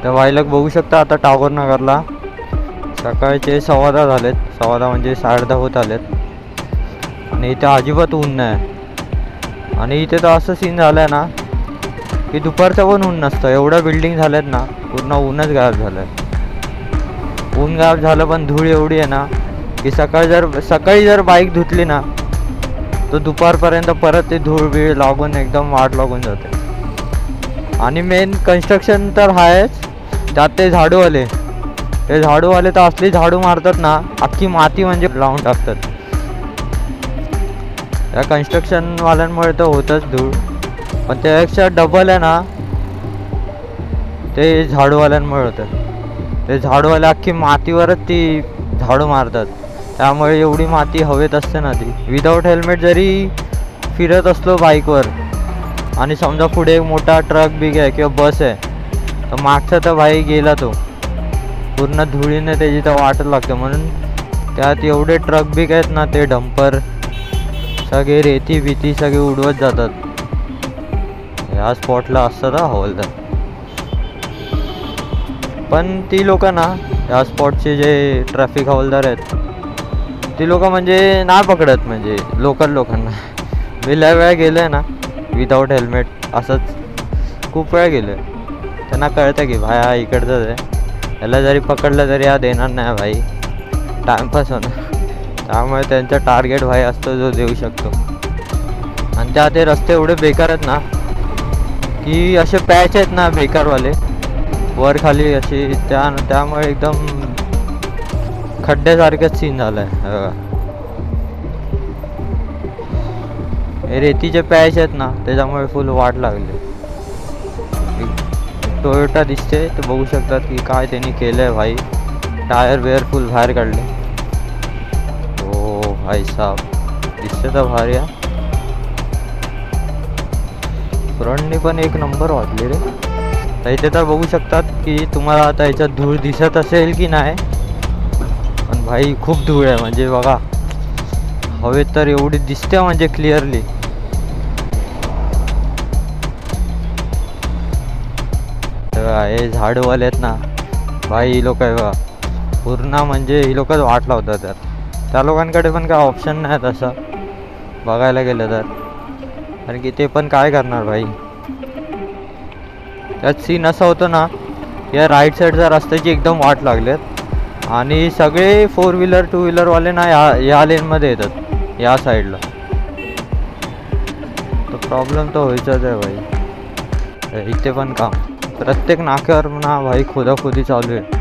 तर भाईला बघू शकता आता टागोर नगरला सकाळचे 10:15 झालेत. 10:15 म्हणजे 10:30 होत आलेत आणि इथे अजिबात ऊन नाही. आणि इथे तर असं सीन झालं आहे ना की दुपारचं पण ऊन नसतं. एवढ्या बिल्डिंग झाल्यात ना पूर्ण ऊनच गायब झालं आहे. ऊन गायब झालं पण धूळ एवढी आहे ना की सकाळी जर बाईक धुतली ना तर दुपारपर्यंत परत ते धूळ बीळ लागून एकदम वाट लागून जाते. आणि मेन कन्स्ट्रक्शन तर आहेच, त्यात ते झाडूवाले तर असली झाडू मारतात ना अख्खी माती म्हणजे लावून टाकतात. त्या कन्स्ट्रक्शनवाल्यांमुळे तर होतच धूळ, पण त्यापेक्षा डबल आहे ना ते झाडूवाल्यांमुळे होतं. ते झाडूवाले अख्खी मातीवरच ती झाडू मारतात, त्यामुळे एवढी माती हवेत असते ना ती. विदाऊट हेल्मेट जरी फिरत असलो बाईकवर आणि समजा पुढे एक मोठा ट्रक बिग आहे किंवा बस आहे तर मागचा तर भाई गेला तो पूर्ण धुळीने त्याची तर वाटच लागते. म्हणून त्यात एवढे ट्रक बिग आहेत ना ते डंपर सगळे रेती भीती सगळे उडवत जातात. ह्या स्पॉटला असतात हवालदार. पण ती लोक ना या स्पॉटचे जे ट्रॅफिक हवालदार आहेत ती लोक म्हणजे नाही पकडत, म्हणजे लोकल लोकांना. मी लय वेळा गेलो आहे ना विदाऊट हेल्मेट, असंच खूप वेळा गेलो आहे. त्यांना कळतं की भाई हा इकडचंच आहे, याला जरी पकडलं तरी हा देणार नाही भाई, टाइमपास होणार. त्यामुळे त्यांचा टार्गेट भाई असतो जो देऊ शकतो. आणि त्या ते रस्ते एवढे बेकार आहेत ना की असे पॅच आहेत ना बेकारवाले वर खाली अशी, त्यामुळे एकदम खड्ड्यासारखंच सीन झालं आहे. हे रेतीचे पॅच आहेत ना त्याच्यामुळे फुल वाट लागली. टोयोटा दिसते तर बघू शकतात की काय त्यांनी केलं आहे भाई. टायर वेअर फुल बाहेर काढले. हो भाई साहब दिसते तर भारी आहे. फ्रंटनी पण एक नंबर वाटले रे. तर इथे तर बघू शकतात की तुम्हाला आता याच्यात धूळ दिसत असेल की नाही, पण भाई खूप धूळ आहे. म्हणजे बघा हवेत तर एवढी दिसते म्हणजे क्लिअरली. हे झाडूवाले आहेत ना भाई, ही लोक आहे बघा पूर्ण म्हणजे ही लोकच वाट लावतात. त्या लोकांकडे पण काय ऑप्शन नाही तसं बघायला गेलं तर, कारण की ते पण काय करणार भाई. त्यात सीन असा होतो ना या राईट साईडच्या रस्त्याची एकदम वाट लागलेत आणि सगळे 4 व्हीलर 2 व्हीलरवाले ना या लेनमध्ये येतात या साईडला. तर प्रॉब्लेम तर व्हायचाच आहे भाई. इथे पण काम प्रत्येक नाक्यावर ना भाई खोदाखोदी चालू आहे.